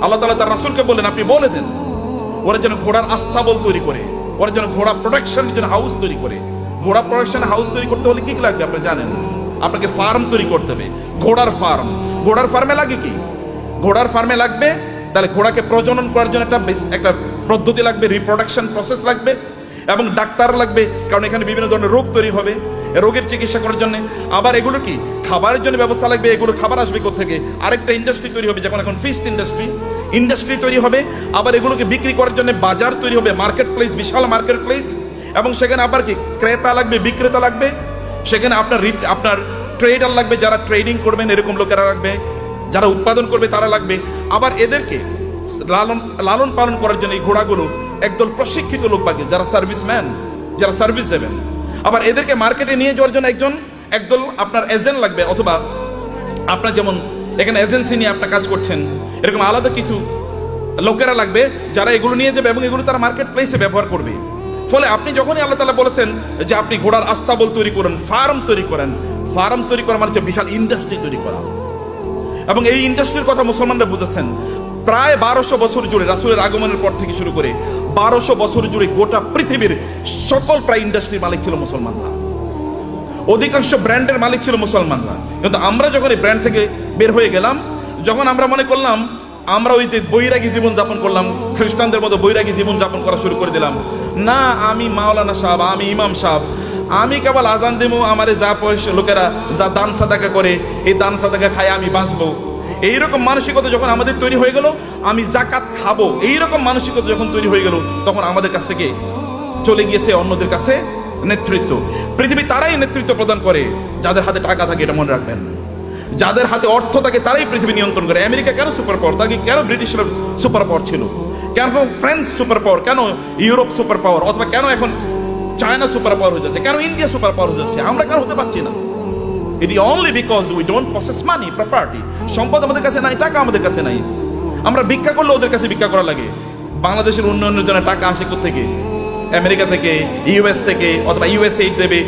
আল্লাহ তাআলা তার রাসূলকে বললেন আপনি বলে দেন ওরা যেন ঘোড়ার আস্তাবল তৈরি করে, ওরা যেন ঘোড়া প্রোডাকশন যেন হাউস তৈরি করে। ঘোড়া প্রোডাকশন হাউস তৈরি করতে হলে কি কি লাগবে আপনি জানেন? আপনাকে ফার্ম তৈরি করতে হবে, ঘোড়ার ফার্ম। ঘোড়ার ফার্মে লাগে কি? ঘোড়ার ফার্মে লাগবে তাহলে ঘোড়াকে প্রজনন করার জন্য একটা পদ্ধতি লাগবে, রিপ্রোডাকশন প্রসেস লাগবে, এবং ডাক্তার লাগবে, কারণ এখানে বিভিন্ন ধরনের রোগ তৈরি হবে, রোগের চিকিৎসা করার জন্য। আবার এগুলো কি খাবারের জন্য ব্যবস্থা লাগবে, এগুলো খাবার আসবে কোত্থেকে? আরেকটা ইন্ডাস্ট্রি তৈরি হবে, যখন এখন ফিশ ইন্ডাস্ট্রি তৈরি হবে। আবার এগুলোকে বিক্রি করার জন্য বাজার তৈরি হবে, মার্কেট প্লেস, বিশাল মার্কেট প্লেস, এবং সেখানে আবার কি ক্রেতা লাগবে, বিক্রেতা লাগবে, সেখানে আপনার ট্রেডার লাগবে, যারা ট্রেডিং করবেন এরকম লোকেরা লাগবে, যারা উৎপাদন করবে তারা লাগবে। আবার এদেরকে লালন পালন করার জন্য এই ঘোড়াগুলো একদল প্রশিক্ষিত লোক লাগবে, যারা সার্ভিসম্যান, যারা সার্ভিস দেবেন। আবার এদেরকে মার্কেটে নিয়ে যাওয়ার জন্য একদল আপনার এজেন্ট লাগবে, অথবা আপনার যেমন এখানে এজেন্সি নিয়ে আপনার কাজ করছেন, এরকম আলাদা কিছু লোকেরা লাগবে যারা এগুলো নিয়ে যাবে এবং এগুলো তারা মার্কেট প্লেসে ব্যবহার করবে। ফলে আপনি যখনই আল্লাহ তাআলা বলেছেন যে আপনি ঘোড়ার আস্তাবল তৈরি করেন, ফার্ম তৈরি করেন, ফার্ম তৈরি করা মানে হচ্ছে বিশাল ইন্ডাস্ট্রি তৈরি করা। এবং এই ইন্ডাস্ট্রির কথা মুসলমানরা বুঝেছেন। প্রায় 1200 বছর জুড়ে রাসূলের আগমনের পর থেকে শুরু করে 1200 বছর জুড়ে গোটা পৃথিবীর সকল প্রায় ইন্ডাস্ট্রির মালিক ছিল মুসলমানরা, অধিকাংশ ব্র্যান্ডের মালিক ছিল মুসলমানরা। কিন্তু আমরা যখন এই ব্র্যান্ড থেকে বের হয়ে গেলাম, যখন আমরা মনে করলাম আমরা ওই যে বৈরাগী জীবন যাপন করলাম, খ্রিস্টানদের মতো বৈরাগী জীবন যাপন করা শুরু করে দিলাম, না আমি মাওলানা সাহেব, আমি ইমাম সাহেব, আমি কেবল আজান দেবো, আমারে যা পয়সা লোকেরা যা দান সাদাকা করে এই দান সাদাকা খায় আমি বাঁচবো, এইরকম মানসিকতা যখন আমাদের তৈরি হয়ে গেল, আমি জাকাত খাবো, এইরকম মানসিকতা যখন তৈরি হয়ে গেল, তখন আমাদের কাছ থেকে চলে গিয়েছে অন্যদের কাছে নেতৃত্ব। পৃথিবী তারাই নেতৃত্ব প্রদান করে যাদের হাতে টাকা থাকে, এটা মনে রাখবেন। যাদের হাতে অর্থ থাকে তারাই পৃথিবী নিয়ন্ত্রণ করে। আমেরিকা কেন সুপার পাওয়ার? তাকে কেন ব্রিটিশরা সুপার পাওয়ার ছিল? কেন ফ্রান্স সুপার পাওয়ার? কেন ইউরোপ সুপার পাওয়ার? অথবা কেন এখন চায়না সুপার পাওয়ার হয়ে যাচ্ছে? কেন ইন্ডিয়া সুপার পাওয়ার হয়ে যাচ্ছে? আমরা কেন হতে পারছি না? It is only because we don't possess money, property. সম্পদ আমাদের কাছে নাই, টাকা আমাদের কাছে নাই। আমরা ভিক্ষা করলে ওদের কাছে ভিক্ষা করা লাগে। বাংলাদেশের উন্নয়নের জন্য টাকা আসে কোথা থেকে? আমেরিকা থেকে, ইউএস থেকে, অথবা ইউএসএইড দেবে।